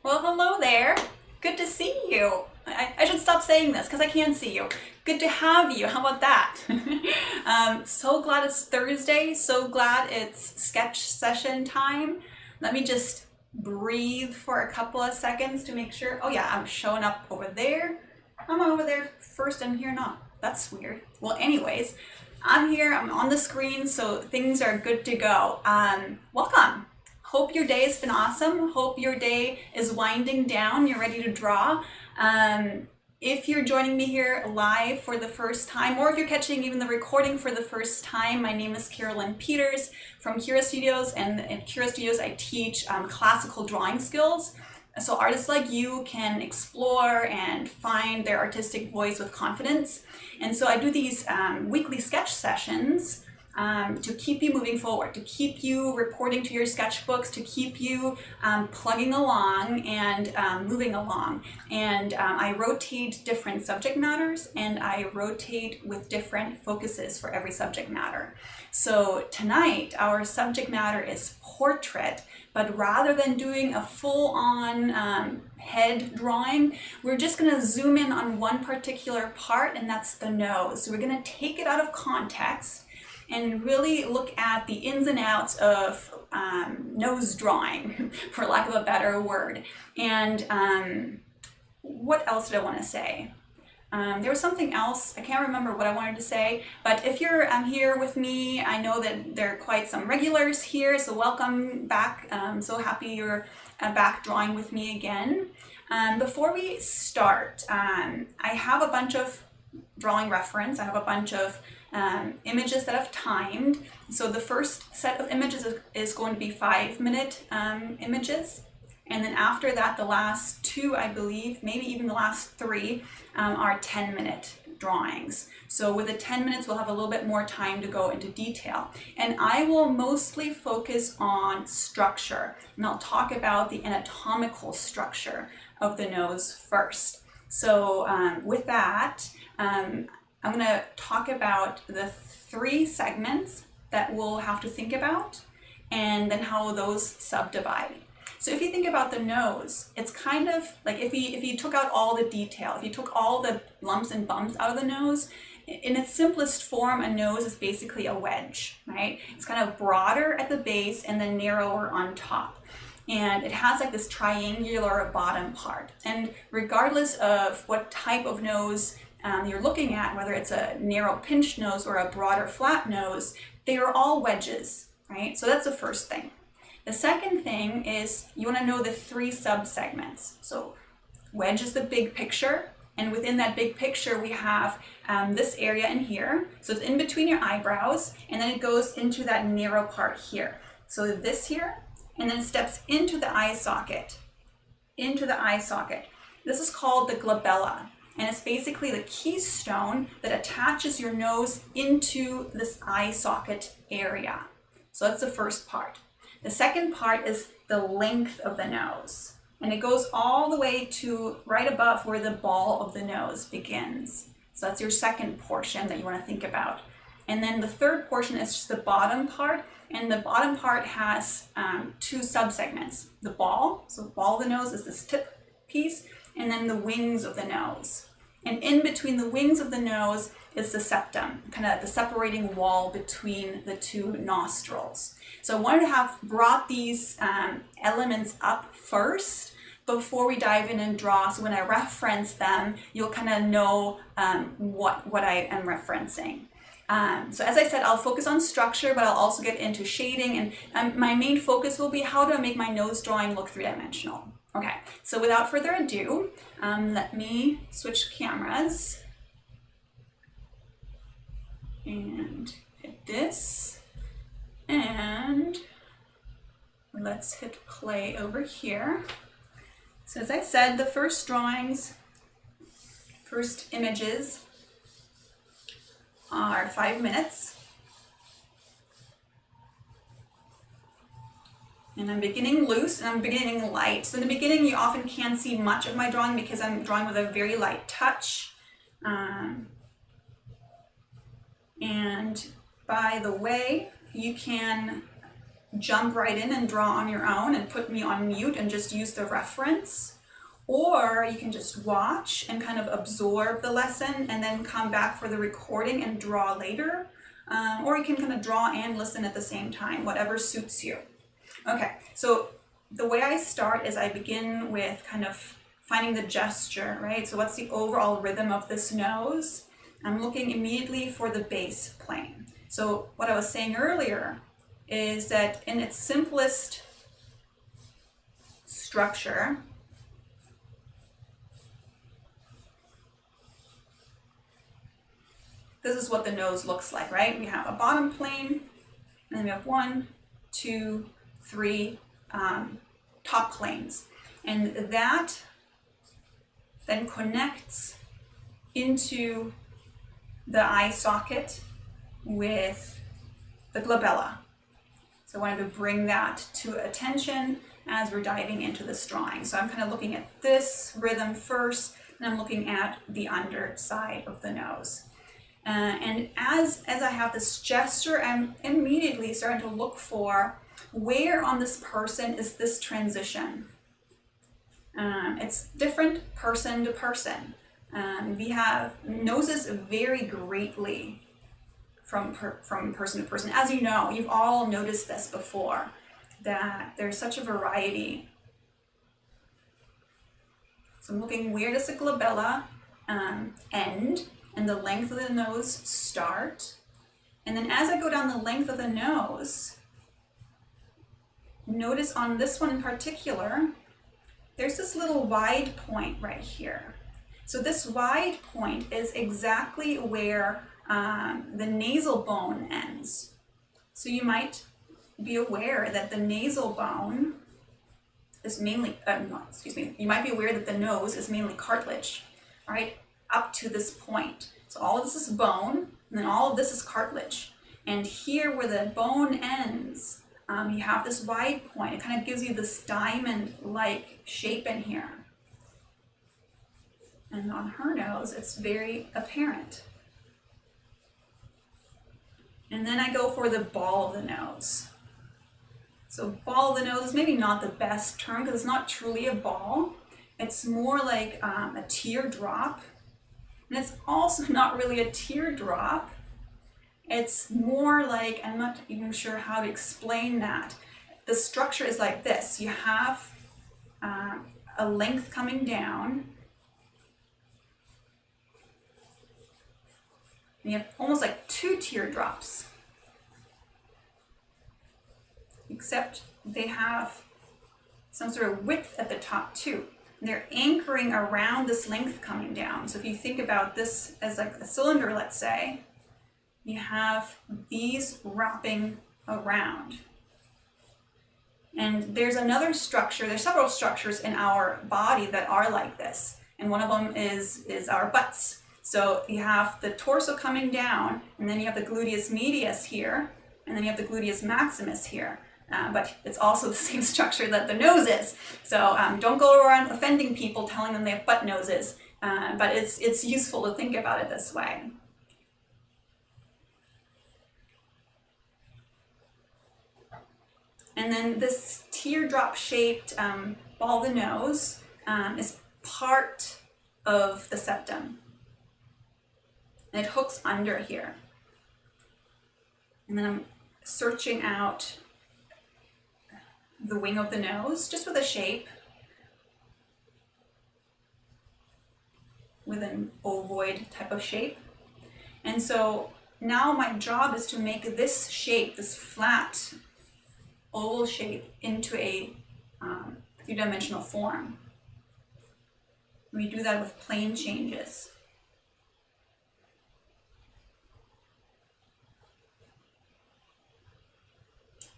Well, hello there. Good to see you. I should stop saying this because I can see you. Good to have you. How about that? So glad it's Thursday. So glad it's sketch session time. Let me just breathe for a couple of seconds to make sure. Oh yeah, I'm showing up over there. I'm over there first and here not. That's weird. Well, anyways, I'm here. I'm on the screen, so things are good to go. Welcome. Hope your day has been awesome. Hope your day is winding down. You're ready to draw. If you're joining me here live for the first time, or if you're catching even the recording for the first time, my name is Carolyn Peters from Kira Studios, and at Kira Studios I teach classical drawing skills. So artists like you can explore and find their artistic voice with confidence. And so I do these weekly sketch sessions to keep you moving forward, to keep you reporting to your sketchbooks, to keep you plugging along and moving along. And I rotate different subject matters, and I rotate with different focuses for every subject matter. So tonight, our subject matter is portrait, but rather than doing a full-on head drawing, we're just going to zoom in on one particular part, and that's the nose. So we're going to take it out of context and really look at the ins and outs of nose drawing, for lack of a better word. And what else did I want to say? There was something else, I can't remember what I wanted to say, but if you're here with me, I know that there are quite some regulars here, so welcome back. I'm so happy you're back drawing with me again. Before we start, I have a bunch of drawing reference. I have a bunch of images that I've timed. So the first set of images is going to be 5-minute images. And then after that, the last two, I believe, maybe even the last three, are 10-minute drawings. So with the 10 minutes, we'll have a little bit more time to go into detail. And I will mostly focus on structure. And I'll talk about the anatomical structure of the nose first. So with that, I'm going to talk about the 3 segments that we'll have to think about, and then how those subdivide. So if you think about the nose, it's kind of like if you took out all the detail, if you took all the lumps and bumps out of the nose, in its simplest form, a nose is basically a wedge, right? It's kind of broader at the base and then narrower on top. And it has like this triangular bottom part. And regardless of what type of nose you're looking at, whether it's a narrow pinched nose or a broader flat nose, they are all wedges, right? So that's the first thing. The second thing is you want to know the 3 subsegments. So wedge is the big picture, and within that big picture we have this area in here. So it's in between your eyebrows, and then it goes into that narrow part here. So this here, and then it steps into the eye socket, This is called the glabella, and it's basically the keystone that attaches your nose into this eye socket area. So that's the first part. The second part is the length of the nose, and it goes all the way to right above where the ball of the nose begins. So that's your second portion that you want to think about. And then the third portion is just the bottom part, and the bottom part has 2 subsegments. The ball, so the ball of the nose is this tip piece, and then the wings of the nose. And in between the wings of the nose is the septum, kind of the separating wall between the 2 nostrils. So I wanted to have brought these elements up first before we dive in and draw. So when I reference them, you'll kind of know what I am referencing. So as I said, I'll focus on structure, but I'll also get into shading. And my main focus will be how do I make my nose drawing look 3-dimensional. Okay, so without further ado, let me switch cameras and hit this, and let's hit play over here. So as I said, the first images are 5 minutes. And I'm beginning loose and I'm beginning light. So in the beginning, you often can't see much of my drawing because I'm drawing with a very light touch. And by the way, you can jump right in and draw on your own and put me on mute and just use the reference. Or you can just watch and kind of absorb the lesson and then come back for the recording and draw later. Or you can kind of draw and listen at the same time, whatever suits you. Okay, so the way I start is I begin with kind of finding the gesture, right? So what's the overall rhythm of this nose? I'm looking immediately for the base plane. So what I was saying earlier is that in its simplest structure, this is what the nose looks like, right? We have a bottom plane, and then we have 1, 2, 3 top planes. And that then connects into the eye socket with the glabella. So I wanted to bring that to attention as we're diving into this drawing. So I'm kind of looking at this rhythm first, and I'm looking at the underside of the nose. And as I have this gesture, I'm immediately starting to look for where on this person is this transition. It's different person to person. We have noses vary greatly from person to person. As you know, you've all noticed this before, that there's such a variety. So I'm looking, where does the glabella end and the length of the nose start? And then as I go down the length of the nose, notice on this one in particular, there's this little wide point right here. So this wide point is exactly where the nasal bone ends. So you might be aware that the nasal bone is mainly, you might be aware that the nose is mainly cartilage, right, up to this point. So all of this is bone, and then all of this is cartilage. And here where the bone ends, you have this wide point. It kind of gives you this diamond-like shape in here. And on her nose, it's very apparent. And then I go for the ball of the nose. So ball of the nose is maybe not the best term because it's not truly a ball. It's more like a teardrop. And it's also not really a teardrop. It's more like, I'm not even sure how to explain that. The structure is like this. You have a length coming down. And you have almost like 2 teardrops. Except they have some sort of width at the top too. And they're anchoring around this length coming down. So if you think about this as like a cylinder, let's say, you have these wrapping around. And there's another structure, there's several structures in our body that are like this. And one of them is our butts. So you have the torso coming down, and then you have the gluteus medius here, and then you have the gluteus maximus here. But it's also the same structure that the nose is. So don't go around offending people telling them they have butt noses, but it's useful to think about it this way. And then this teardrop-shaped ball of the nose is part of the septum. And it hooks under here. And then I'm searching out the wing of the nose, just with a shape, with an ovoid type of shape. And so now my job is to make this shape, this flat oval shape, into a 3-dimensional form. We do that with plane changes.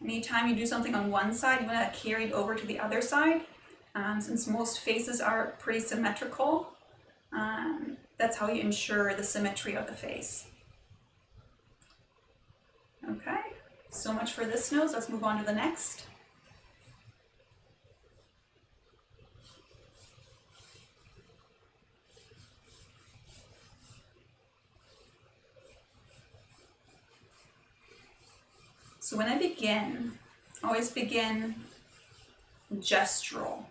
Anytime you do something on one side, you want to carry it over to the other side. Since most faces are pretty symmetrical, that's how you ensure the symmetry of the face. Okay, so much for this nose. Let's move on to the next. So when I begin always begin gestural.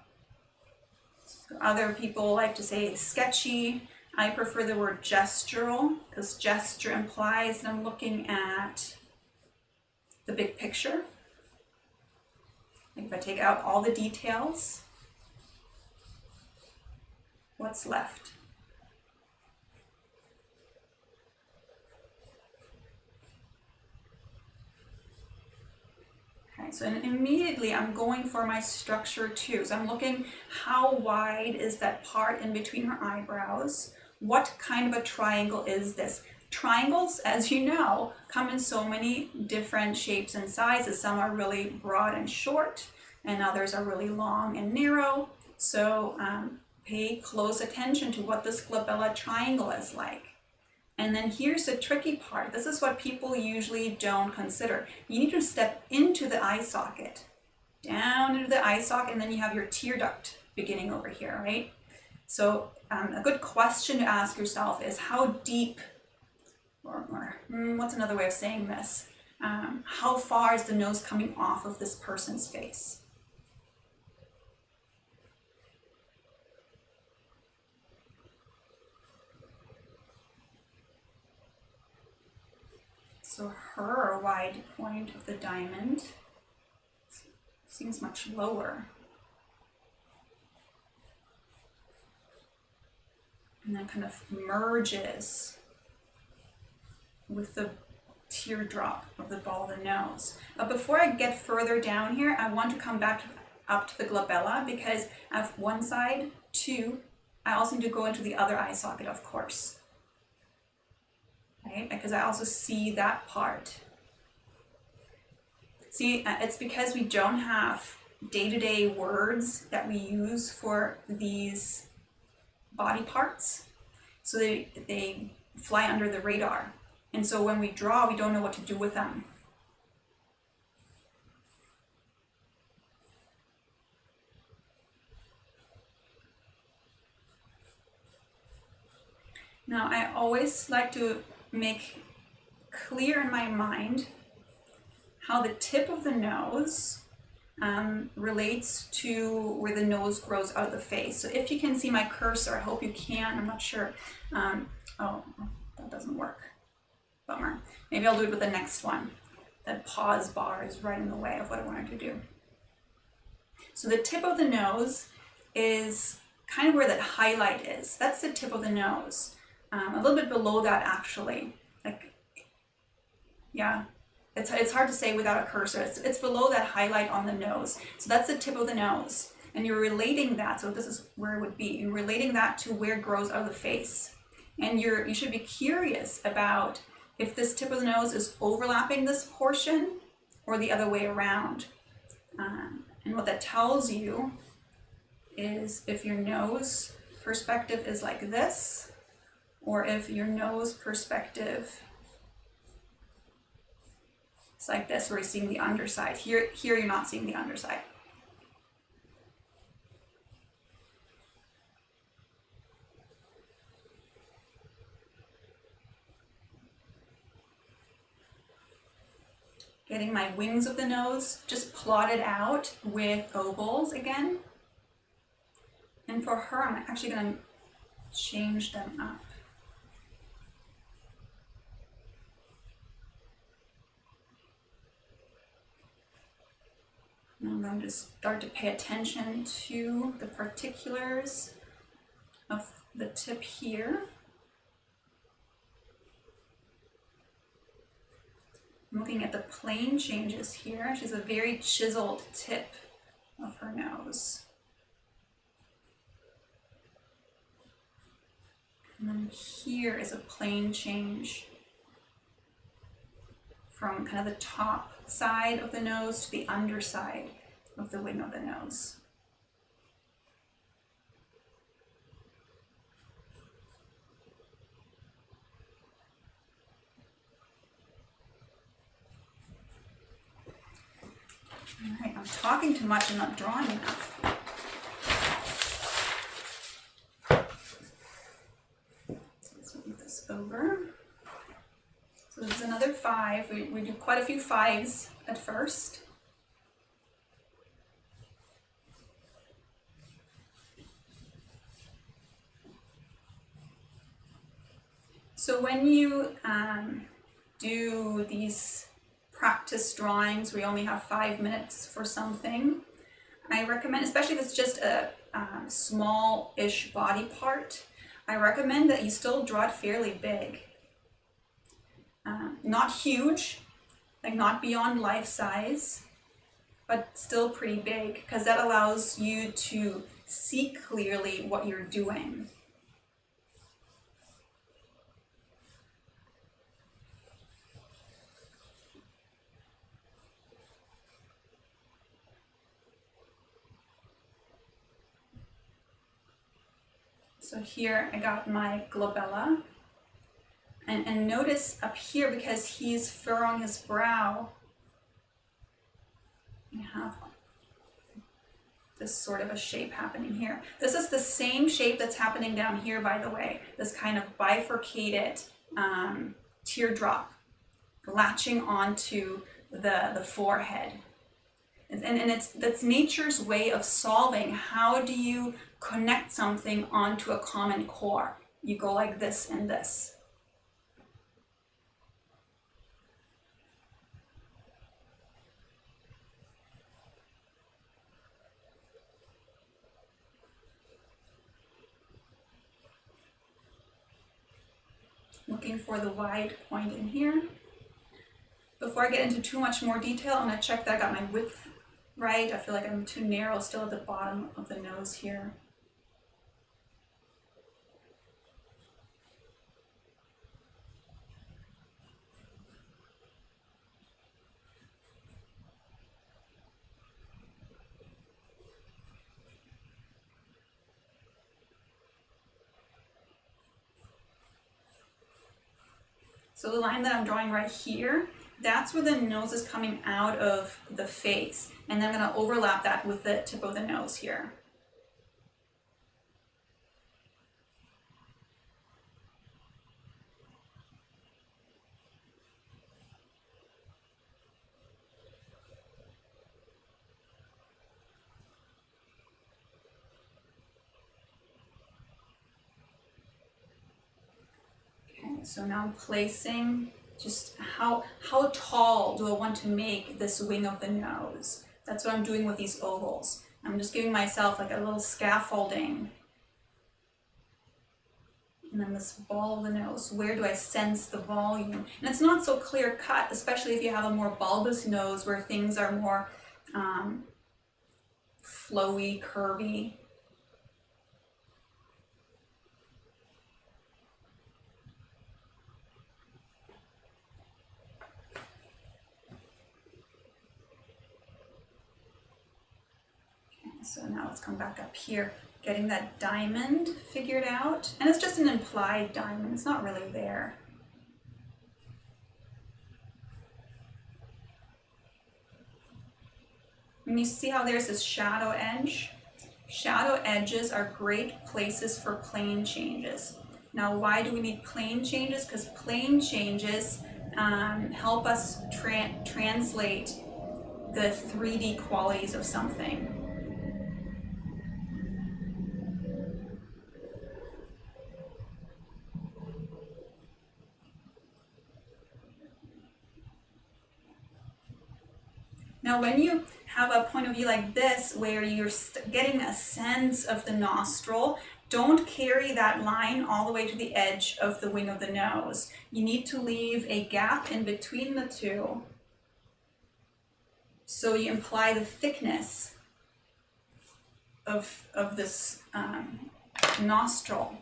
So other people like to say sketchy. I prefer the word gestural because gesture implies that I'm looking at the big picture. Like if I take out all the details, what's left? Okay, so immediately I'm going for my structure too. So I'm looking how wide is that part in between her eyebrows? What kind of a triangle is this? Triangles, as you know, come in so many different shapes and sizes. Some are really broad and short, and others are really long and narrow. So pay close attention to what this glabella triangle is like. And then here's the tricky part. This is what people usually don't consider. You need to step into the eye socket, down into the eye socket, and then you have your tear duct beginning over here, right? So a good question to ask yourself is how deep, or what's another way of saying this? How far is the nose coming off of this person's face? So her wide point of the diamond seems much lower. And then kind of merges with the teardrop of the ball of the nose. But before I get further down here, I want to come back up to the glabella because I have one side, two. I also need to go into the other eye socket, of course. Right? Because I also see that part. See, it's because we don't have day-to-day words that we use for these body parts. So they fly under the radar. And so when we draw, we don't know what to do with them. Now, I always like to make clear in my mind how the tip of the nose relates to where the nose grows out of the face. So if you can see my cursor, I hope you can, I'm not sure. Oh, that doesn't work. Bummer. Maybe I'll do it with the next one. That pause bar is right in the way of what I wanted to do. So the tip of the nose is kind of where that highlight is. That's the tip of the nose. A little bit below that actually. Like, yeah, it's hard to say without a cursor. It's below that highlight on the nose. So that's the tip of the nose. And you're relating that, so this is where it would be. You're relating that to where it grows out of the face. And you should be curious about if this tip of the nose is overlapping this portion or the other way around. And what that tells you is if your nose perspective is like this, or if your nose perspective is like this, where you're seeing the underside. Here you're not seeing the underside. Getting my wings of the nose just plotted out with ovals again. And for her, I'm actually going to change them up. And I'm going to start to pay attention to the particulars of the tip here. I'm looking at the plane changes here. She's a very chiseled tip of her nose. And then here is a plane change from kind of the top side of the nose to the underside of the wing of the nose. All right, I'm talking too much and not drawing enough. Let's move this over. So this is another 5. We do quite a few 5s at first. So when you do these practice drawings where you only have 5 minutes for something, I recommend, especially if it's just a small-ish body part, I recommend that you still draw it fairly big. Not huge, like not beyond life size, but still pretty big, because that allows you to see clearly what you're doing. So here I got my glabella, and notice up here, because he's furrowing his brow, you have this sort of a shape happening here. This is the same shape that's happening down here, by the way, this kind of bifurcated teardrop latching onto the forehead. And that's nature's way of solving. How do you connect something onto a common core? You go like this and this. Looking for the wide point in here. Before I get into too much more detail, I'm going to check that I got my width right. I feel like I'm too narrow still at the bottom of the nose here. So the line that I'm drawing right here, that's where the nose is coming out of the face. And then I'm going to overlap that with the tip of the nose here. So now I'm placing just how tall do I want to make this wing of the nose. That's what I'm doing with these ovals. I'm just giving myself like a little scaffolding. And then this ball of the nose, where do I sense the volume? And it's not so clear cut, especially if you have a more bulbous nose where things are more flowy, curvy. So now let's come back up here, getting that diamond figured out. And it's just an implied diamond, it's not really there. And you see how there's this shadow edge? Shadow edges are great places for plane changes. Now, why do we need plane changes? Because plane changes help us translate the 3D qualities of something. Now, when you have a point of view like this, where you're getting a sense of the nostril, don't carry that line all the way to the edge of the wing of the nose. You need to leave a gap in between the two, so you imply the thickness of this nostril.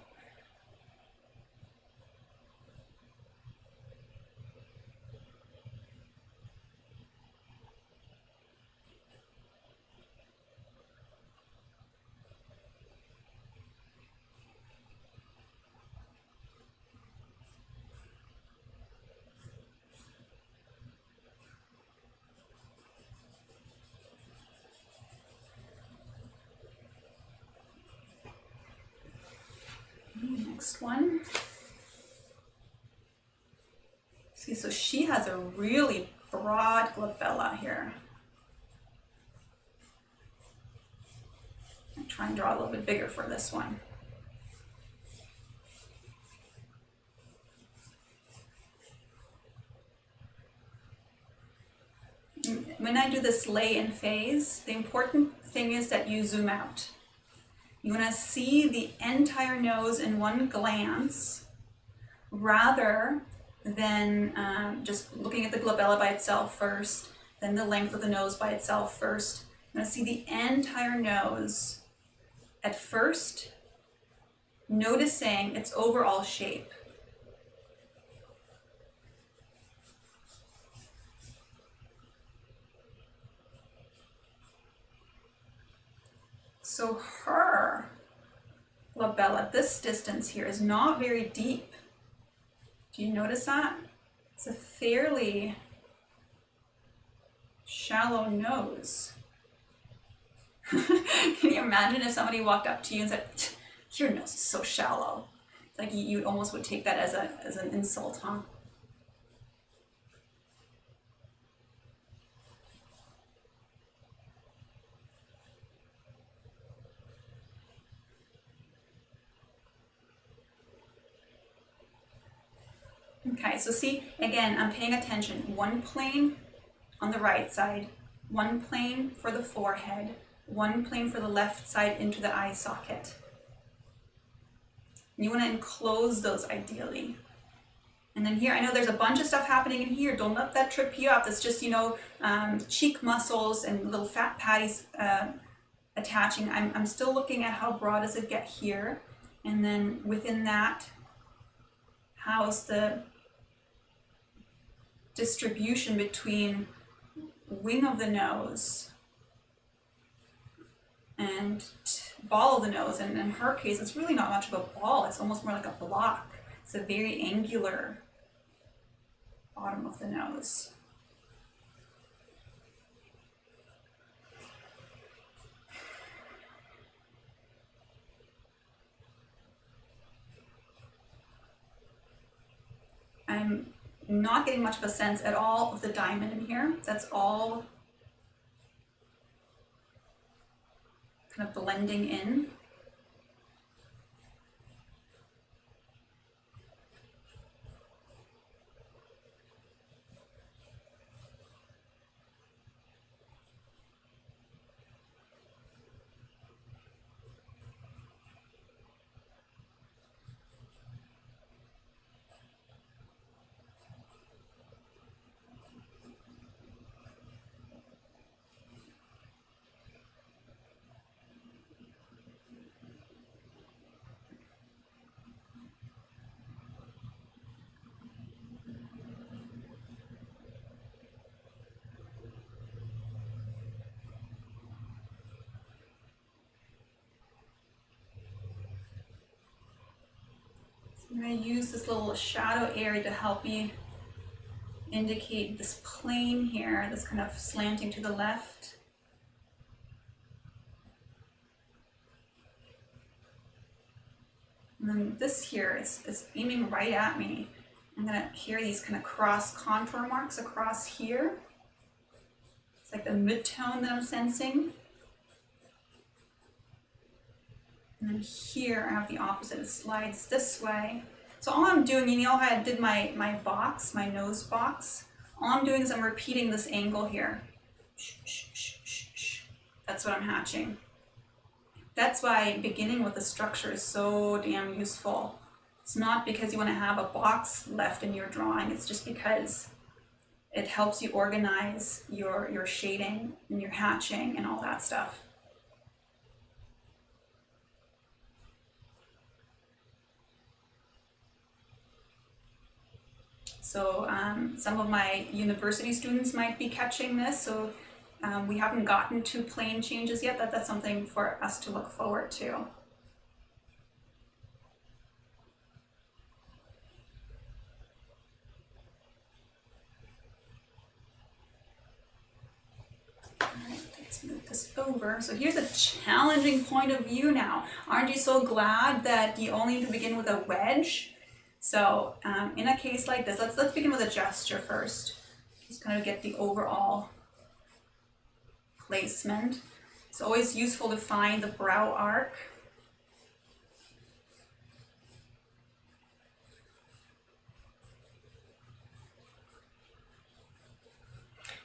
Next one. See, so she has a really broad glabella here. I'll try and draw a little bit bigger for this one. when I do this lay-in phase, the important thing is that you zoom out. You want to see the entire nose in one glance rather than just looking at the glabella by itself first, then the length of the nose by itself first. You want to see the entire nose at first, noticing its overall shape. So her glabella, this distance here, is not very deep. Do you notice that? It's a fairly shallow nose. Can you imagine if somebody walked up to you and said, your nose is so shallow? It's like you almost would take that as an insult, huh? Okay, so see, again, I'm paying attention. One plane on the right side, one plane for the forehead, one plane for the left side into the eye socket. You want to enclose those ideally. And then here, I know there's a bunch of stuff happening in here. Don't let that trip you up. That's just, cheek muscles and little fat patties attaching. I'm still looking at how broad does it get here. And then within that, how's the distribution between wing of the nose and ball of the nose. And in her case, it's really not much of a ball. It's almost more like a block. It's a very angular bottom of the nose. I'm not getting much of a sense at all of the diamond in here. That's all kind of blending in. I'm going to use this little shadow area to help me indicate this plane here that's kind of slanting to the left. And then this here is aiming right at me. I'm going to carry these kind of cross contour marks across here. It's like the mid-tone that I'm sensing. And then here I have the opposite, it slides this way. So all I'm doing, you know how I did my box, my nose box? All I'm doing is I'm repeating this angle here. That's what I'm hatching. That's why beginning with the structure is so damn useful. It's not because you want to have a box left in your drawing, it's just because it helps you organize your shading and your hatching and all that stuff. So some of my university students might be catching this, so we haven't gotten to plane changes yet. That's something for us to look forward to. All right, let's move this over. So here's a challenging point of view now. Aren't you so glad that you only need to begin with a wedge? So in a case like this, let's begin with a gesture first. Just kind of get the overall placement. It's always useful to find the brow arc.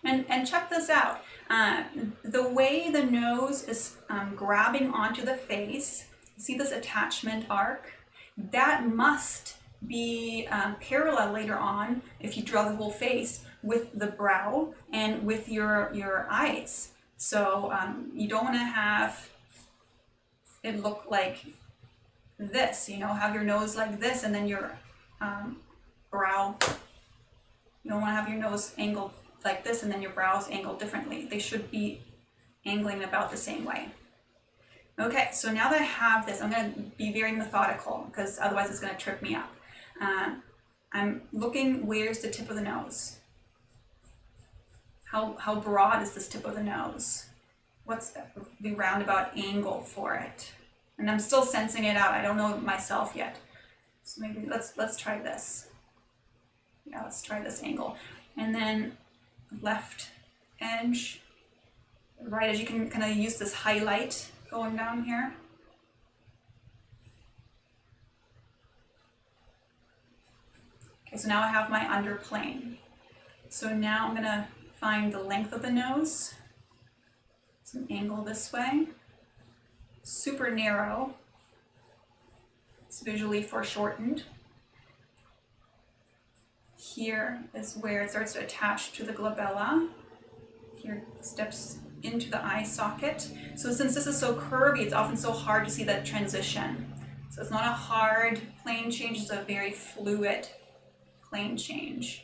And check this out. The way the nose is grabbing onto the face, see this attachment arc? That must be parallel later on, if you draw the whole face, with the brow and with your eyes. So you don't want to have it look like this, you know, have your nose like this and then your brow. You don't want to have your nose angled like this and then your brows angled differently. They should be angling about the same way. Okay, so now that I have this, I'm going to be very methodical because otherwise it's going to trip me up. I'm looking, where's the tip of the nose? How broad is this tip of the nose? What's the roundabout angle for it? And I'm still sensing it out. I don't know it myself yet. So maybe let's try this. Yeah, let's try this angle. And then left edge, right edge, you can kind of use this highlight going down here. Okay, so now I have my underplane. So now I'm gonna find the length of the nose. Some angle this way. Super narrow. It's visually foreshortened. Here is where it starts to attach to the glabella. Here steps into the eye socket. So since this is so curvy, it's often so hard to see that transition. So it's not a hard plane change, it's a very fluid plane change.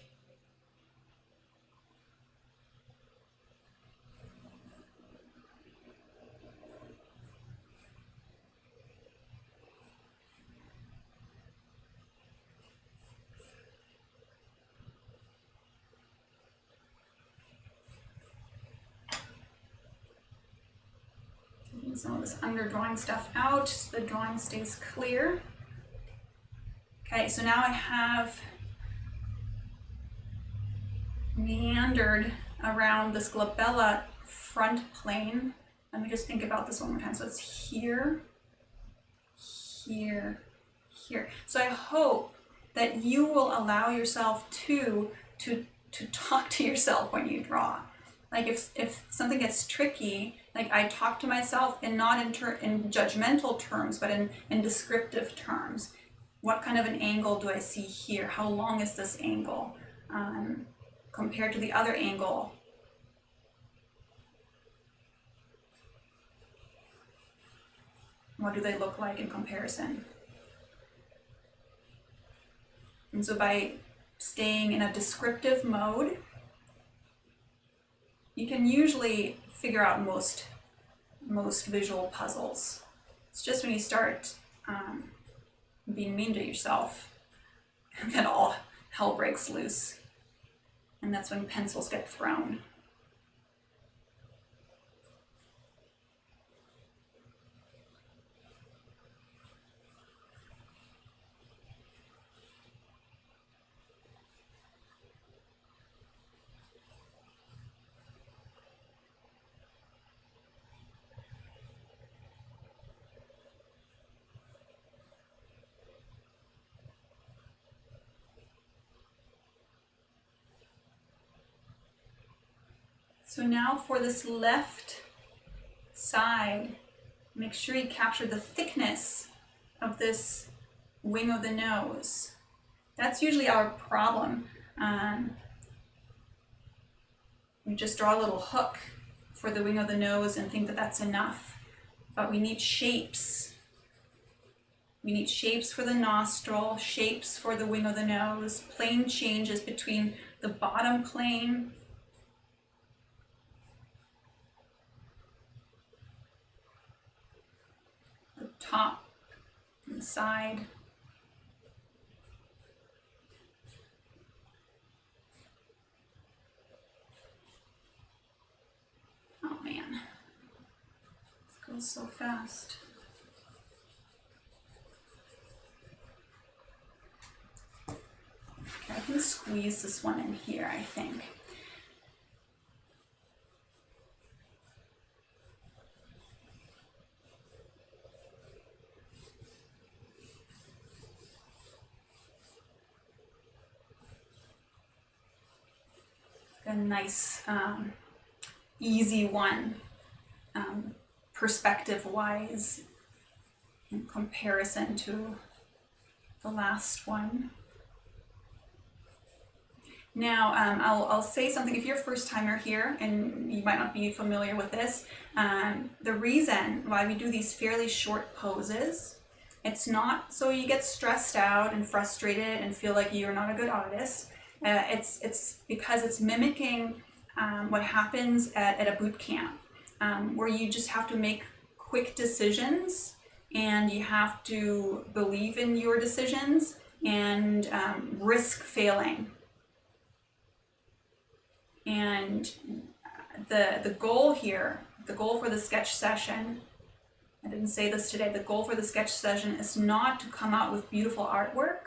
Taking some of this underdrawing stuff out so the drawing stays clear. Okay, so now I have meandered around this glabella front plane. Let me just think about this one more time. So it's here, here, here. So I hope that you will allow yourself to talk to yourself when you draw. Like if something gets tricky, like I talk to myself and not in judgmental terms, but in descriptive terms. What kind of an angle do I see here? How long is this angle compared to the other angle? What do they look like in comparison? And so by staying in a descriptive mode, you can usually figure out most visual puzzles. It's just when you start being mean to yourself that all hell breaks loose. And that's when pencils get thrown. So now for this left side, make sure you capture the thickness of this wing of the nose. That's usually our problem. We just draw a little hook for the wing of the nose and think that that's enough. But we need shapes. We need shapes for the nostril, shapes for the wing of the nose, plane changes between the bottom plane top and the side. Oh man, it goes so fast. Okay, I can squeeze this one in here, I think. a nice, easy one, perspective-wise, in comparison to the last one. Now, I'll say something. If you're a first timer here and you might not be familiar with this, the reason why we do these fairly short poses, it's not so you get stressed out and frustrated and feel like you're not a good artist. It's because it's mimicking what happens at a boot camp, where you just have to make quick decisions and you have to believe in your decisions and risk failing. And the goal here, the goal for the sketch session, I didn't say this today, the goal for the sketch session is not to come out with beautiful artwork.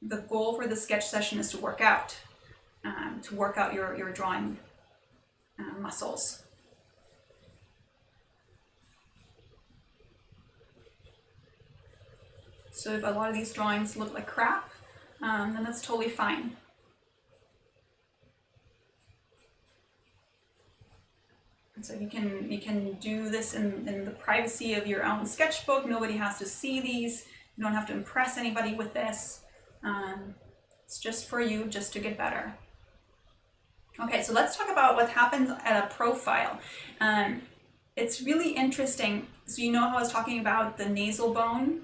The goal for the sketch session is to work out your drawing muscles. So if a lot of these drawings look like crap, then that's totally fine. And so you can do this in the privacy of your own sketchbook. Nobody has to see these. You don't have to impress anybody with this. It's just for you, just to get better. Okay, so let's talk about what happens at a profile. It's really interesting. So you know how I was talking about the nasal bone,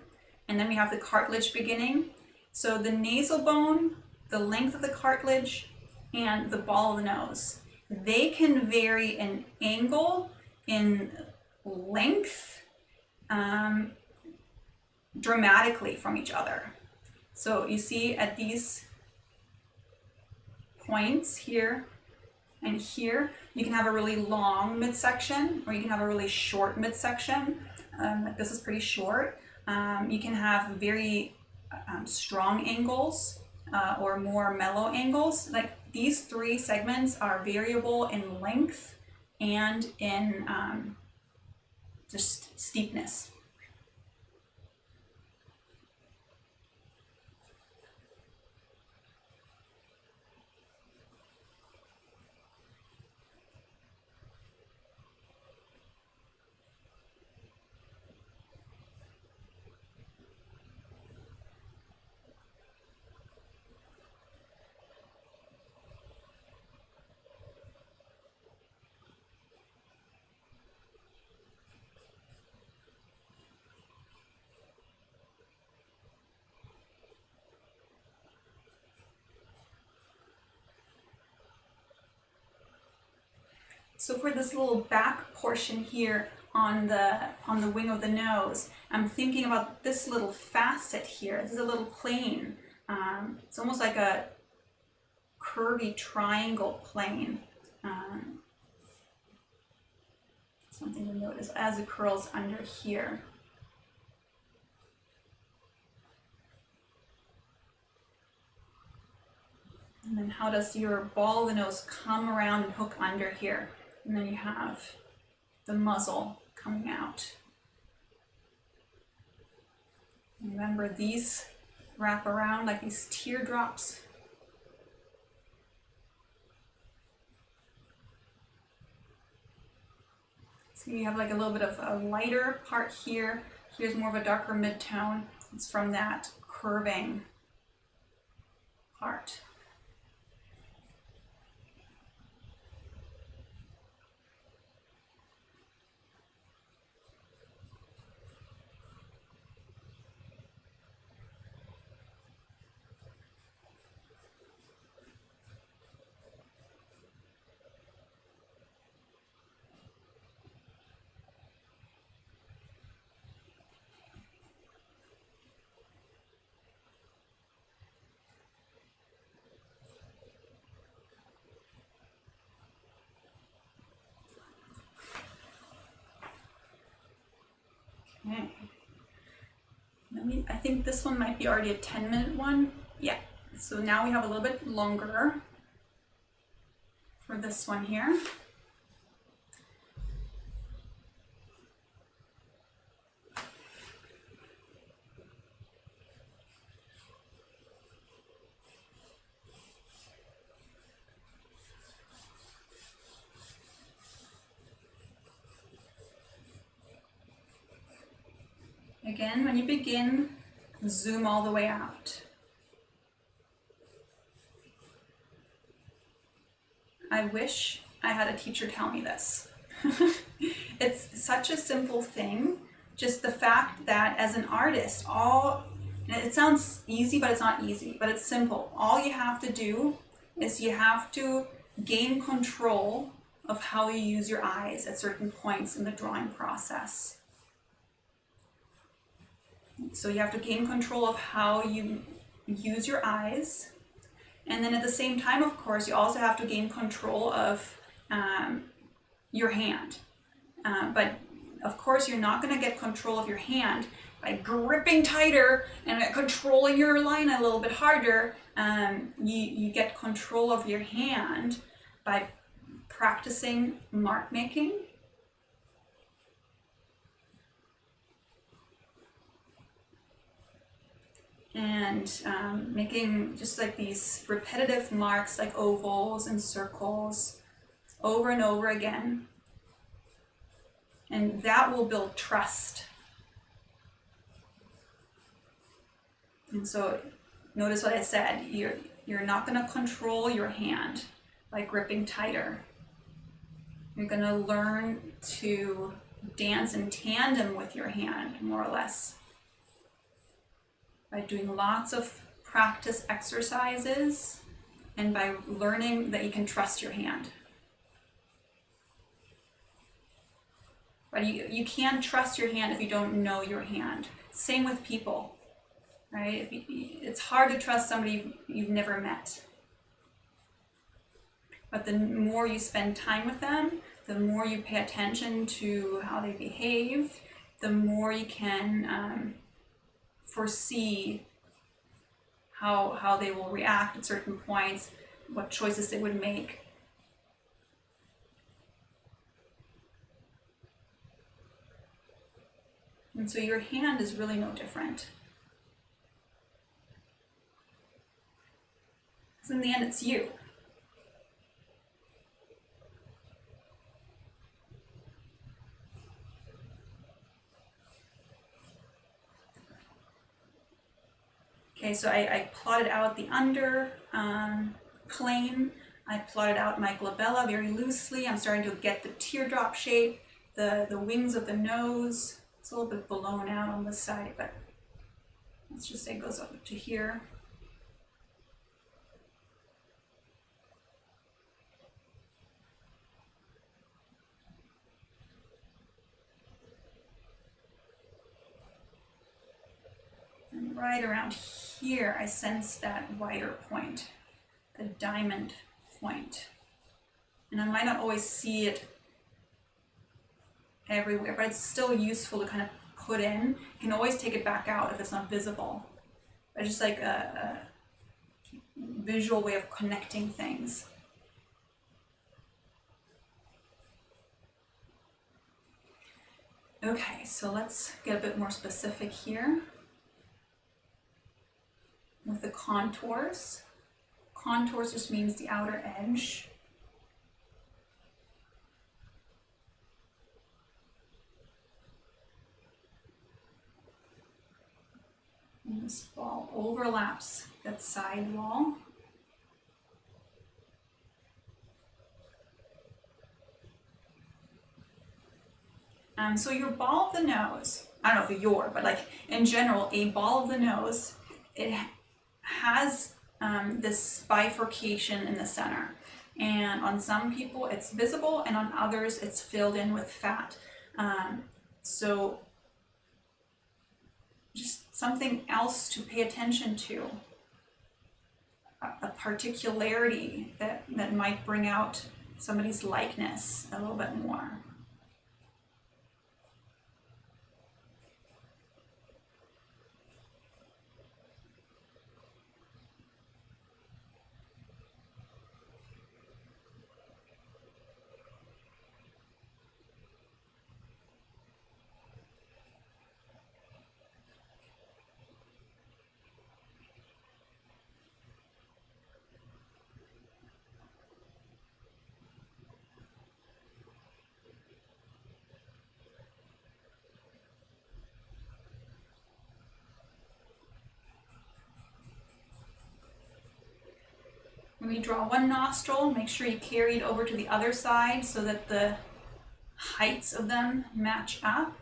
and then we have the cartilage beginning. So the nasal bone, the length of the cartilage, and the ball of the nose, they can vary in angle, in length, dramatically from each other. So you see at these points here and here, you can have a really long midsection, or you can have a really short midsection. This is pretty short. You can have very strong angles or more mellow angles. Like these three segments are variable in length and in just steepness. So for this little back portion here on the wing of the nose, I'm thinking about this little facet here. This is a little plane. It's almost like a curvy triangle plane. Something to notice as it curls under here. And then how does your ball of the nose come around and hook under here? And then you have the muzzle coming out. Remember, these wrap around like these teardrops. So you have like a little bit of a lighter part here. Here's more of a darker mid-tone. It's from that curving part. Okay. I think this one might be already a 10-minute one. Yeah. So now we have a little bit longer for this one here. Again, when you begin, zoom all the way out. I wish I had a teacher tell me this. It's such a simple thing. Just the fact that as an artist, it sounds easy, but it's not easy, but it's simple. All you have to do is you have to gain control of how you use your eyes at certain points in the drawing process. So you have to gain control of how you use your eyes. And then at the same time, of course, you also have to gain control of your hand. But of course, you're not going to get control of your hand by gripping tighter and controlling your line a little bit harder. You get control of your hand by practicing mark making. And making just like these repetitive marks like ovals and circles over and over again. And that will build trust. And so notice what I said, you're not going to control your hand by gripping tighter. You're going to learn to dance in tandem with your hand, more or less, by doing lots of practice exercises and by learning that you can trust your hand. But you can't trust your hand if you don't know your hand. Same with people, right? It's hard to trust somebody you've never met. But the more you spend time with them, the more you pay attention to how they behave, the more you can foresee how they will react at certain points, what choices they would make. And so your hand is really no different. Because in the end, it's you. Okay, so I plotted out the under plane. I plotted out my glabella very loosely. I'm starting to get the teardrop shape, the wings of the nose. It's a little bit blown out on this side, but let's just say it goes up to here. And right around here, I sense that wider point, the diamond point. And I might not always see it everywhere, but it's still useful to kind of put in. You can always take it back out if it's not visible. It's just like a visual way of connecting things. Okay, so let's get a bit more specific here with the contours. Contours just means the outer edge. And this ball overlaps that side wall. So your ball of the nose, I don't know if but like in general, a ball of the nose, it has this bifurcation in the center. And on some people it's visible, and on others it's filled in with fat. So just something else to pay attention to, a particularity that might bring out somebody's likeness a little bit more. Redraw one nostril, make sure you carry it over to the other side so that the heights of them match up.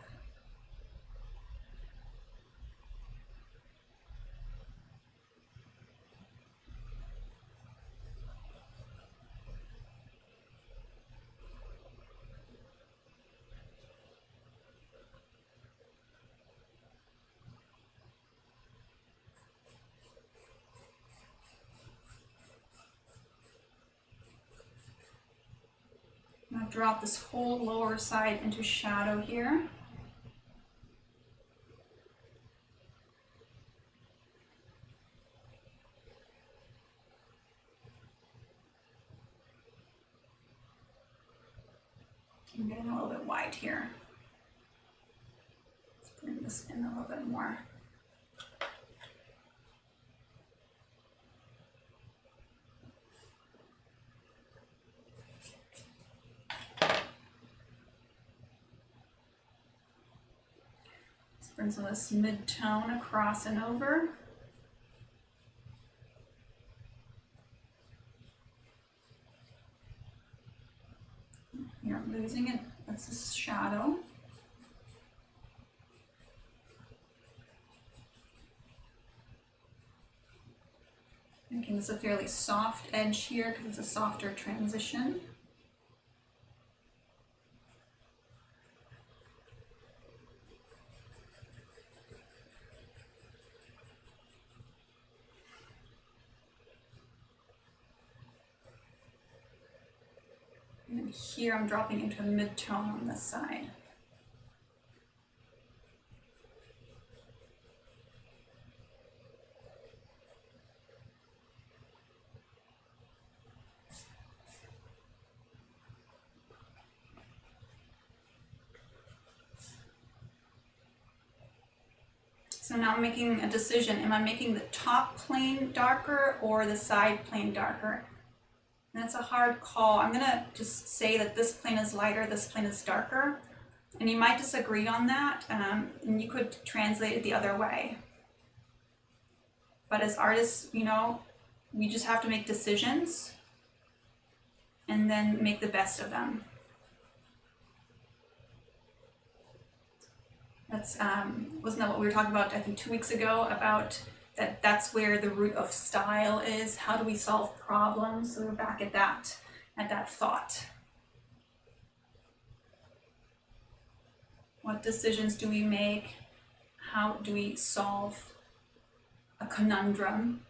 I'm going to drop this whole lower side into shadow here. I'm getting a little bit wide here. Let's bring this in a little bit more. Bring some of this mid-tone across and over. Here I'm losing it, that's this shadow. Making this a fairly soft edge here because it's a softer transition. And here I'm dropping into a mid-tone on this side. So now I'm making a decision. Am I making the top plane darker or the side plane darker? And that's a hard call. I'm gonna just say that this plane is lighter, this plane is darker. And you might disagree on that, and you could translate it the other way. But as artists, you know, we just have to make decisions and then make the best of them. That's, wasn't that what we were talking about, I think 2 weeks ago, about that's where the root of style is. How do we solve problems? So we're back at that thought. What decisions do we make? How do we solve a conundrum?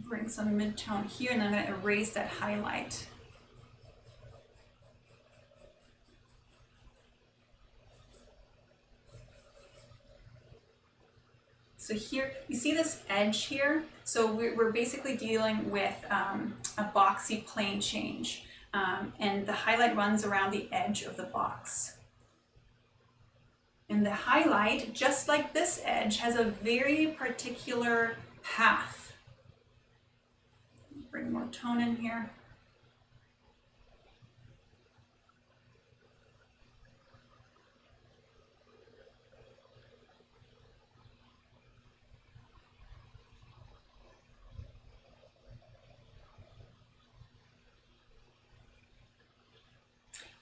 Bring some mid-tone here, and then I'm going to erase that highlight. So here, you see this edge here? So we're basically dealing with a boxy plane change, and the highlight runs around the edge of the box. And the highlight, just like this edge, has a very particular path. Bring more tone in here.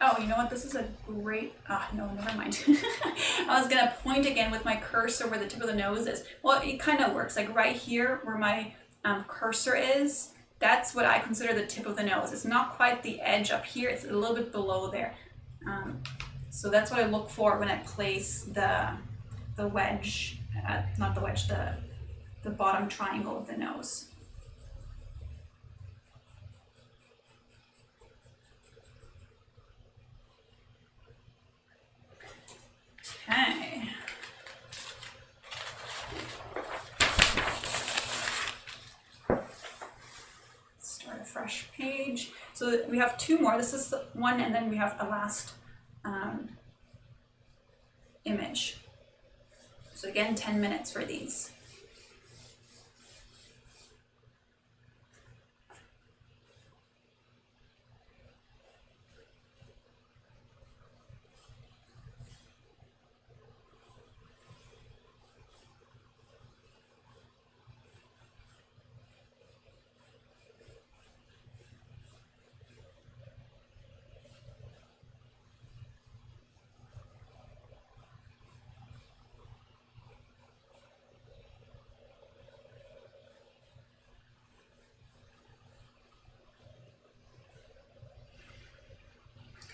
Oh, you know what? This is a great, no, never mind. I was gonna point again with my cursor where the tip of the nose is. Well, it kind of works, like right here where my cursor is, that's what I consider the tip of the nose. It's not quite the edge up here, it's a little bit below there. So that's what I look for when I place the wedge, not the wedge, the bottom triangle of the nose. Okay. Start a fresh page. So we have two more. This is the one, and then we have a last image. So again, 10 minutes for these.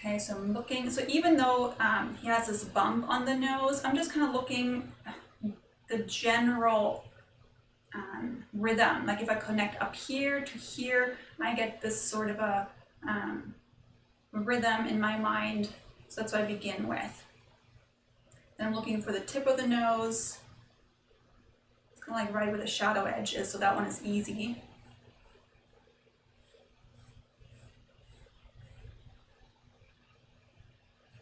Okay, so I'm looking, so even though he has this bump on the nose, I'm just kind of looking the general rhythm. Like if I connect up here to here, I get this sort of a rhythm in my mind. So that's what I begin with. Then I'm looking for the tip of the nose. It's kind of like right where the shadow edge is, so that one is easy.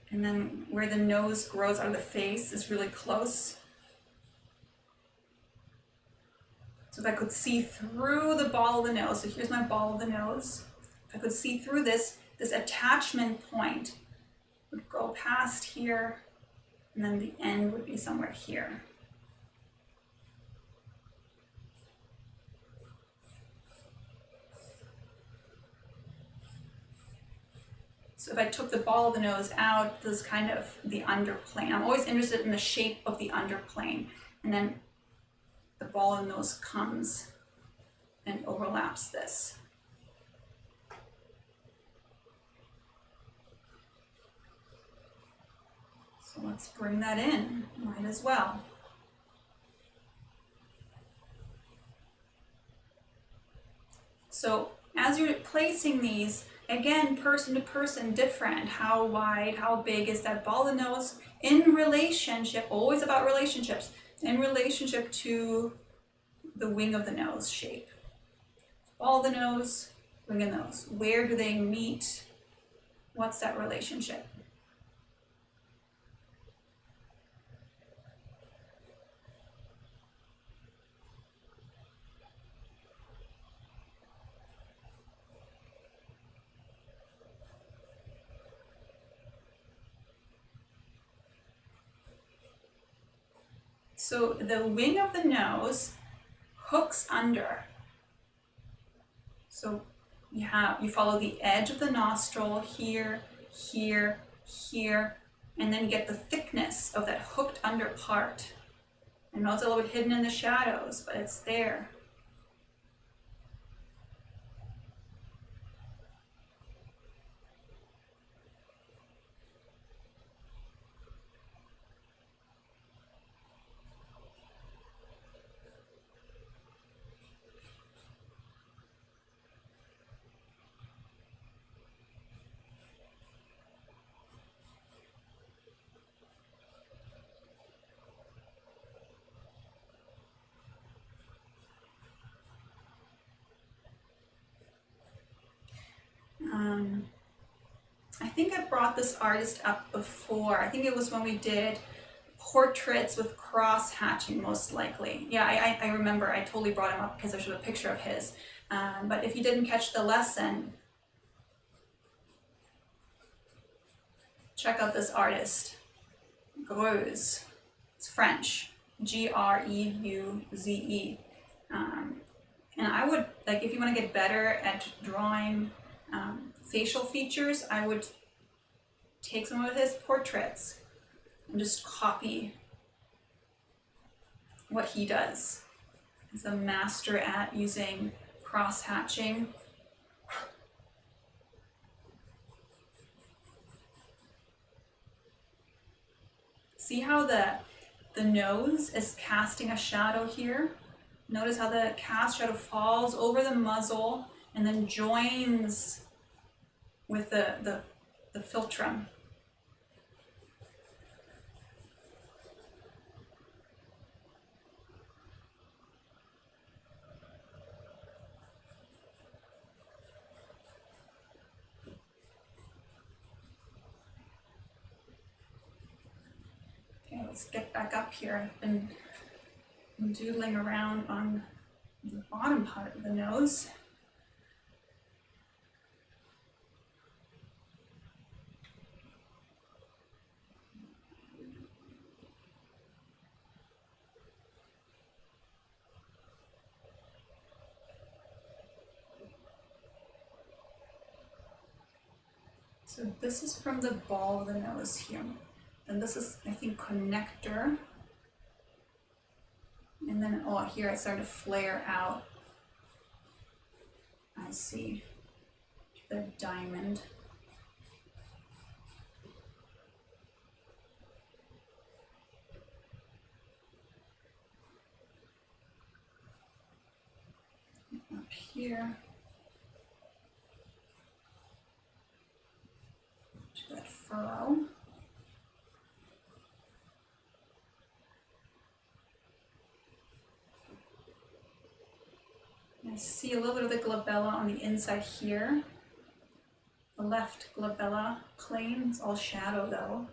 And then where the nose grows out of the face is really close. So if I could see through the ball of the nose, so here's my ball of the nose. If I could see through this attachment point would go past here, and then the end would be somewhere here. So if I took the ball of the nose out, this is kind of the underplane. I'm always interested in the shape of the underplane. And then the ball of the nose comes and overlaps this. So let's bring that in, might as well. So as you're placing these, again, person to person different. How wide, how big is that ball of the nose in relationship, always about relationships, in relationship to the wing of the nose shape. Ball of the nose, wing of the nose. Where do they meet? What's that relationship? So the wing of the nose hooks under. So you follow the edge of the nostril here, here, here, and then you get the thickness of that hooked under part. I know it's a little bit hidden in the shadows, but it's there. I think I brought this artist up before. I think it was when we did portraits with cross hatching, most likely. Yeah, I remember. I totally brought him up because I showed a picture of his. But if you didn't catch the lesson, check out this artist, Greuze. It's French, Greuze. And I would, like, if you want to get better at drawing facial features, I would take some of his portraits and just copy what he does. He's a master at using cross-hatching. See how the nose is casting a shadow here? Notice how the cast shadow falls over the muzzle and then joins with the philtrum. Okay, let's get back up here. I've been doodling around on the bottom part of the nose. So this is from the ball of the nose here. And this is, I think, connector. And then, oh, here it's starting to flare out. I see the diamond. here to that furrow. I see a little bit of the glabella on the inside here. The left glabella plane is all shadow though.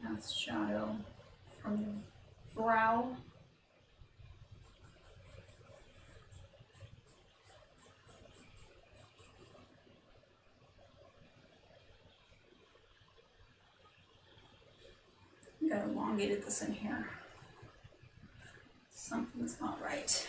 That's shadow from the brow. I think I elongated this in here. Something's not right.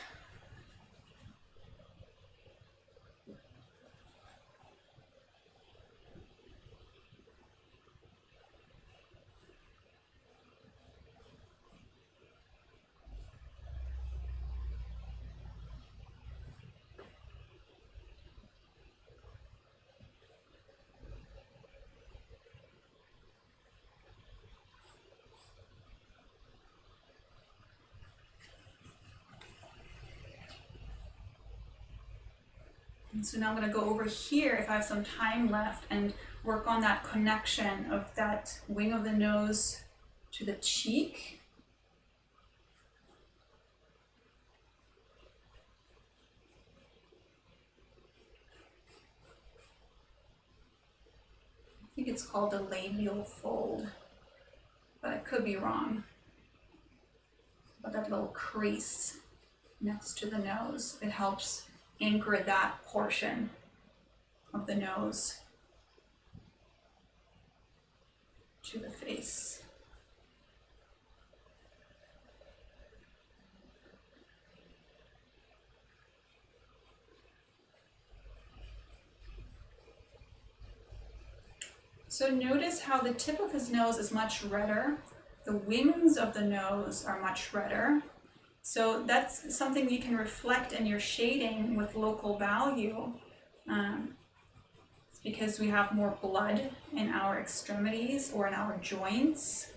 And so now I'm going to go over here if I have some time left and work on that connection of that wing of the nose to the cheek. I think it's called the labial fold, but I could be wrong. But that little crease next to the nose, it helps anchor that portion of the nose to the face. So notice how the tip of his nose is much redder. The wings of the nose are much redder. So that's something you can reflect in your shading with local value. It's because we have more blood in our extremities or in our joints.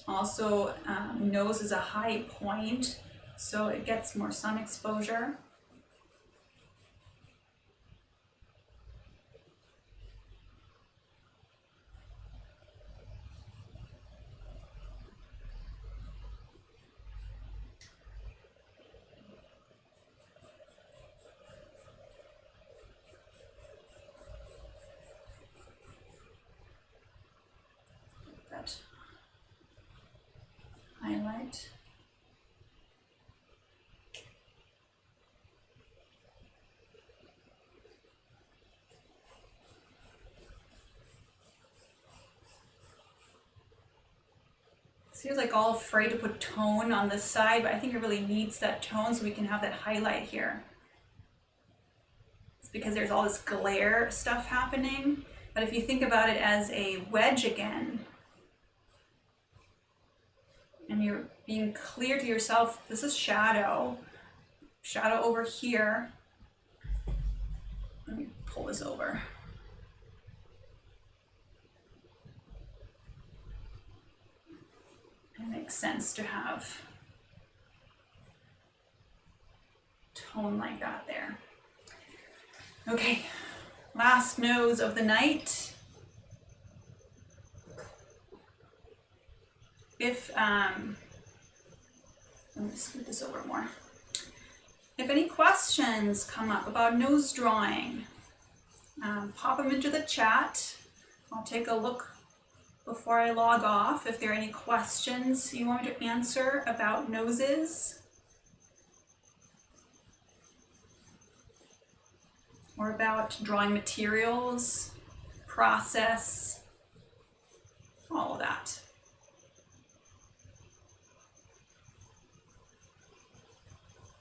Also, nose is a high point, so it gets more sun exposure. Highlight. So you're like all afraid to put tone on this side, but I think it really needs that tone so we can have that highlight here. It's because there's all this glare stuff happening, but if you think about it as a wedge again, and you're being clear to yourself, this is shadow over here. Let me pull this over. It makes sense to have tone like that there. Okay, last nose of the night. If, let me scoot this over more. If any questions come up about nose drawing, pop them into the chat. I'll take a look before I log off if there are any questions you want me to answer about noses or about drawing materials, process, all of that.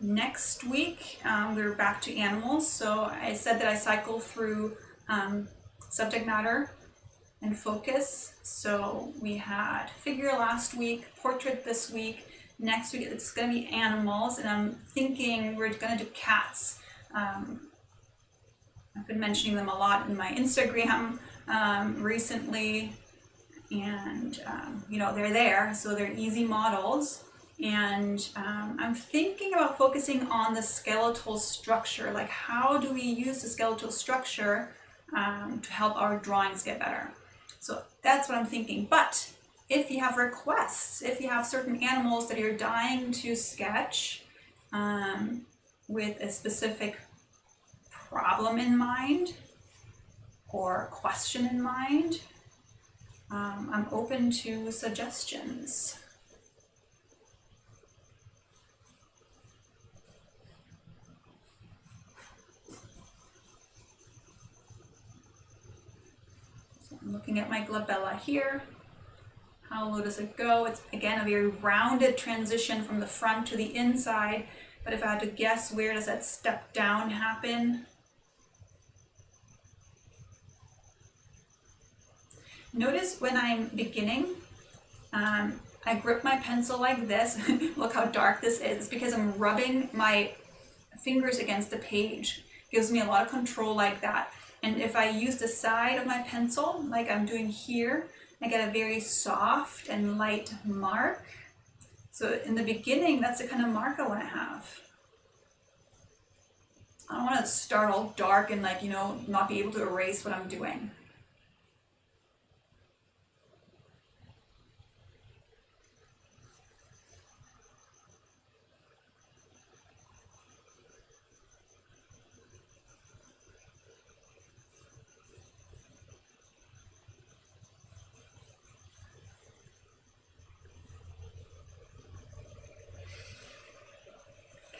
Next week, we're back to animals. So I said that I cycle through subject matter and focus. So we had figure last week, portrait this week, Next week it's going to be animals, and I'm thinking we're going to do cats. I've been mentioning them a lot in my Instagram recently, and you know, they're there, so they're easy models. And I'm thinking about focusing on the skeletal structure, like how do we use the skeletal structure to help our drawings get better. So that's what I'm thinking. But if you have requests, if you have certain animals that you're dying to sketch with a specific problem in mind or question in mind, I'm open to suggestions. So I'm looking at my glabella here. How low does it go? It's again a very rounded transition from the front to the inside, but if I had to guess, where does that step down happen? Notice when I'm beginning, I grip my pencil like this. Look how dark this is. It's because I'm rubbing my fingers against the page. It gives me a lot of control like that. And if I use the side of my pencil, like I'm doing here, I get a very soft and light mark. So in the beginning, that's the kind of mark I want to have. I don't want to start all dark and, like, you know, not be able to erase what I'm doing.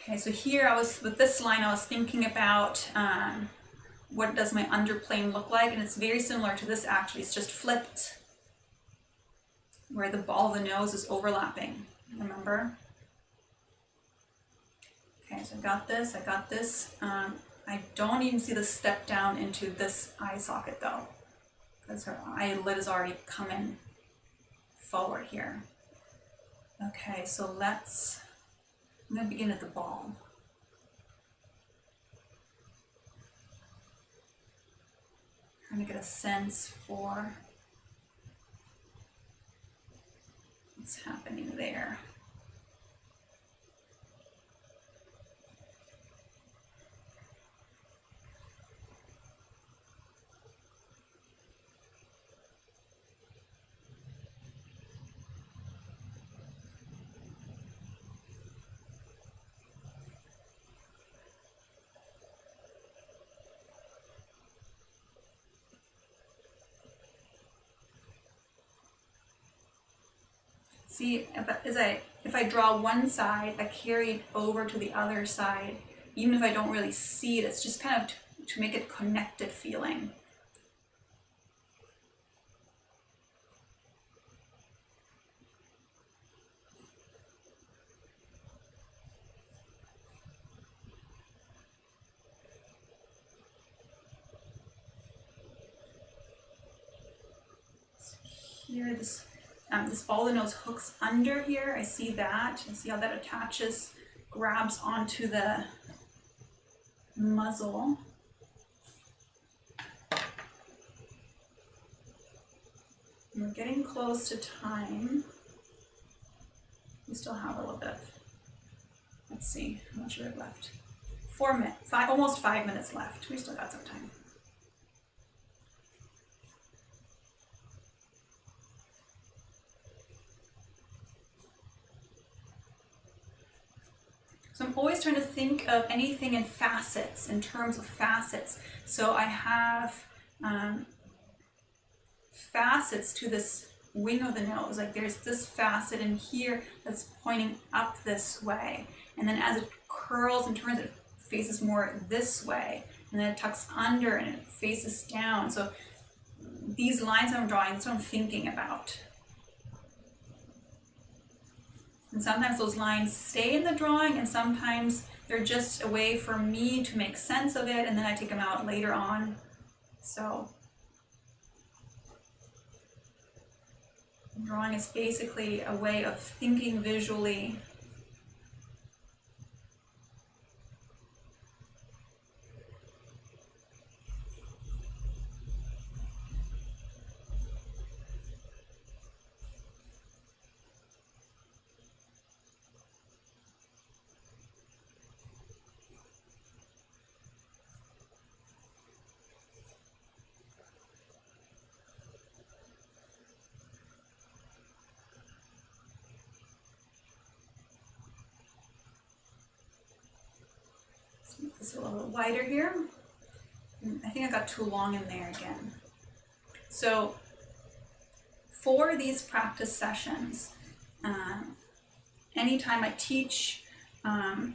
Okay, so here with this line, I was thinking about what does my underplane look like, and it's very similar to this actually. It's just flipped, where the ball of the nose is overlapping, remember? Okay, so I got this. I don't even see the step down into this eye socket though, because her eyelid is already coming forward here. Okay, so I'm going to begin at the ball. Trying to get a sense for what's happening there. See, if I draw one side, I carry it over to the other side. Even if I don't really see it, it's just kind of to make it connected feeling. So here, this ball of the nose hooks under here. I see that. I see how that attaches, grabs onto the muzzle. We're getting close to time. We still have a little bit. Let's see, how much we have left? 4 minutes, almost 5 minutes left. We still got some time. So I'm always trying to think of anything in facets, in terms of facets. So I have facets to this wing of the nose. Like there's this facet in here that's pointing up this way. And then as it curls and turns, it faces more this way. And then it tucks under and it faces down. So these lines I'm drawing, that's what I'm thinking about. And sometimes those lines stay in the drawing, and sometimes they're just a way for me to make sense of it, and then I take them out later on. So drawing is basically a way of thinking visually Make this a little bit wider here. I think I got too long in there again. So for these practice sessions, anytime I teach, I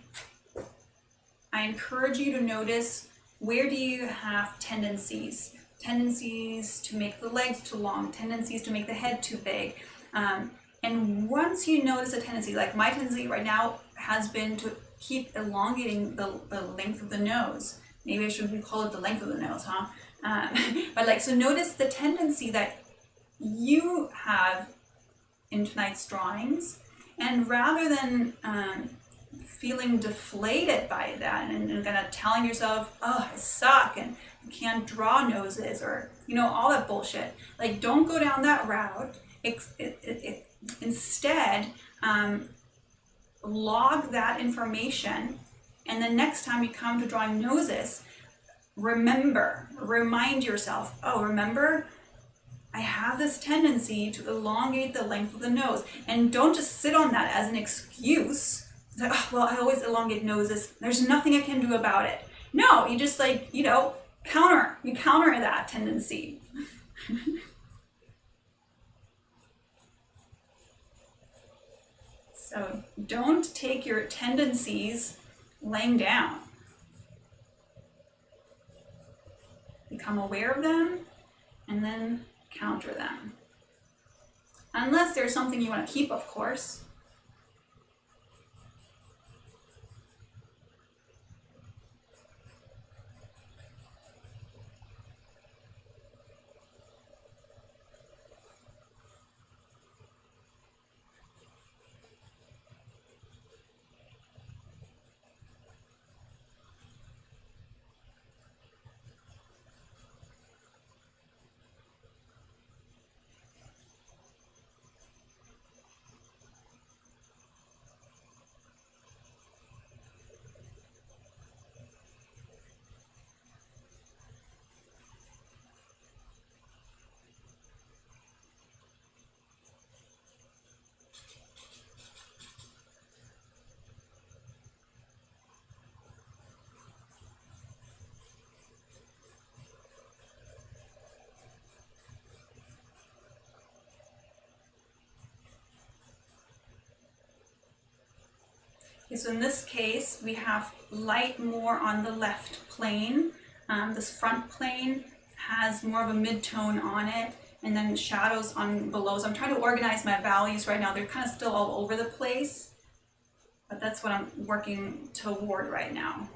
encourage you to notice, where do you have tendencies? Tendencies to make the legs too long, tendencies to make the head too big. And once you notice a tendency, like my tendency right now has been to keep elongating the length of the nose. Maybe I should call it the length of the nose, huh? But like, so notice the tendency that you have in tonight's drawings, and rather than feeling deflated by that and kind of telling yourself, oh, I suck and I can't draw noses, or all that bullshit, like, don't go down that route. Instead, log that information, and the next time you come to drawing noses, remind yourself, oh, remember, I have this tendency to elongate the length of the nose. And don't just sit on that as an excuse. Like, oh, well, I always elongate noses, there's nothing I can do about it. No, you just counter that tendency. So don't take your tendencies laying down. Become aware of them and then counter them. Unless there's something you want to keep, of course. Okay, so in this case, we have light more on the left plane. This front plane has more of a mid-tone on it, and then shadows on below. So I'm trying to organize my values right now. They're kind of still all over the place, but that's what I'm working toward right now.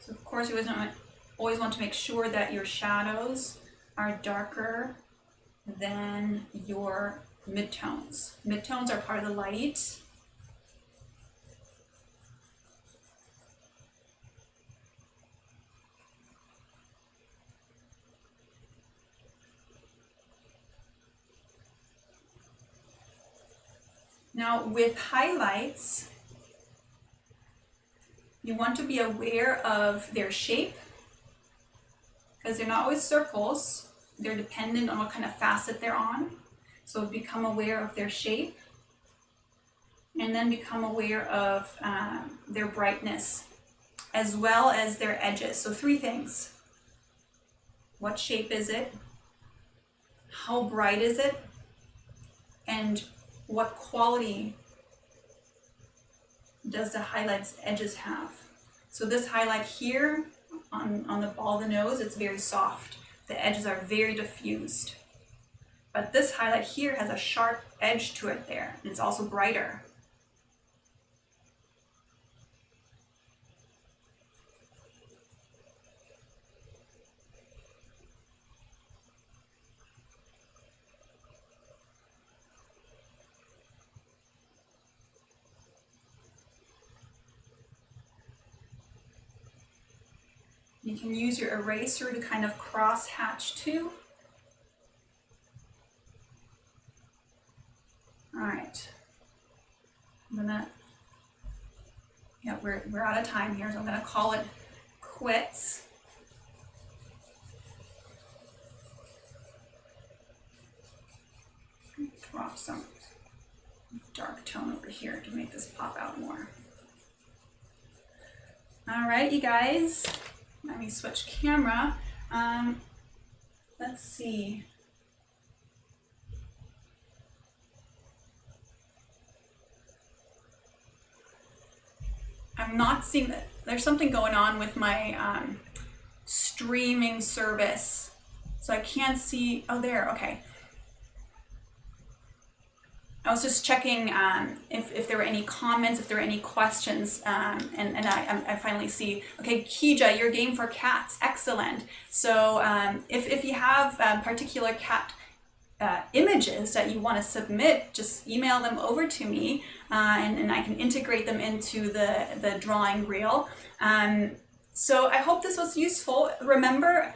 So of course, you always want to make sure that your shadows are darker than your midtones. Midtones are part of the light. Now with highlights, you want to be aware of their shape, because they're not always circles. They're dependent on what kind of facet they're on. So become aware of their shape, and then become aware of their brightness, as well as their edges. So 3 things. What shape is it? How bright is it? And what quality does the highlight's edges have? So this highlight here on the ball of the nose, it's very soft. The edges are very diffused. But this highlight here has a sharp edge to it there, and it's also brighter. You can use your eraser to kind of cross hatch too. All right. The we're out of time here, so I'm gonna call it quits. Drop some dark tone over here to make this pop out more. All right, you guys, let me switch camera. Let's see. I'm not seeing that. There's something going on with my streaming service, so I can't see. Oh, there. Okay. I was just checking if there were any comments, if there were any questions, and I finally see, okay, Kija, your game for cats, excellent. So if you have particular cat images that you want to submit, just email them over to me, and I can integrate them into the drawing reel. So I hope this was useful. Remember,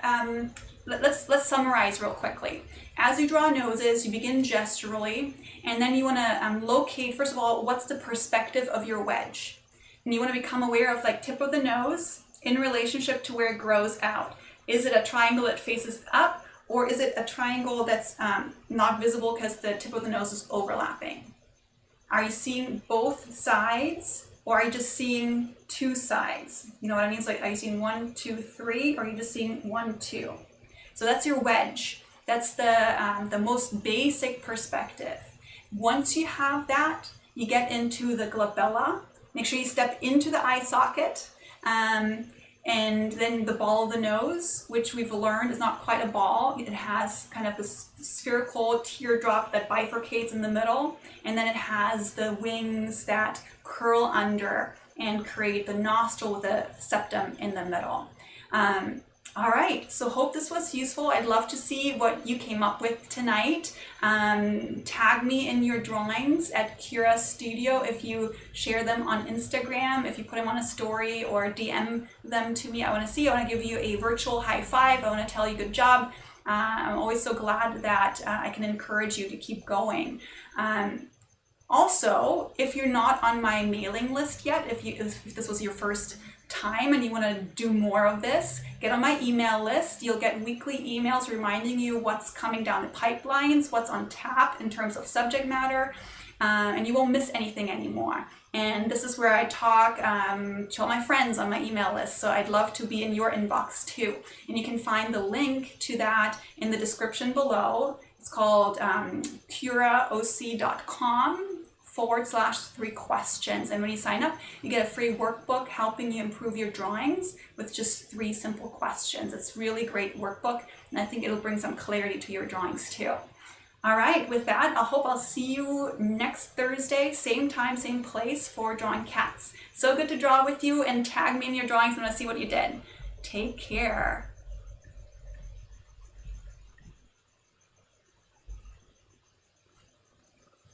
let's summarize real quickly. As you draw noses, you begin gesturally, and then you want to locate, first of all, what's the perspective of your wedge. And you want to become aware of like tip of the nose in relationship to where it grows out. Is it a triangle that faces up, or is it a triangle that's not visible because the tip of the nose is overlapping? Are you seeing both sides, or are you just seeing two sides? You know what I mean? It's like, are you seeing 1, 2, 3, or are you just seeing 1, 2? So that's your wedge. That's the most basic perspective. Once you have that, you get into the glabella. Make sure you step into the eye socket, and then the ball of the nose, which we've learned is not quite a ball. It has kind of this spherical teardrop that bifurcates in the middle, and then it has the wings that curl under and create the nostril with a septum in the middle. All right, so hope this was useful. I'd love to see what you came up with tonight. Tag me in your drawings at Kira Studio if you share them on Instagram, if you put them on a story, or DM them to me. I want to see, I want to give you a virtual high five. I want to tell you good job. I'm always so glad that I can encourage you to keep going. Also, if you're not on my mailing list yet, if this was your first time and you want to do more of this, get on my email list. You'll get weekly emails reminding you what's coming down the pipelines, what's on tap in terms of subject matter, and you won't miss anything anymore. And this is where I talk to all my friends on my email list, so I'd love to be in your inbox too. And you can find the link to that in the description below. It's called curaoc.com/3 questions. And when you sign up, you get a free workbook helping you improve your drawings with just 3 simple questions. It's really great workbook, and I think it'll bring some clarity to your drawings too. All right, with that, I hope I'll see you next Thursday, same time, same place for drawing cats. So good to draw with you, and tag me in your drawings. I want to see what you did. Take care.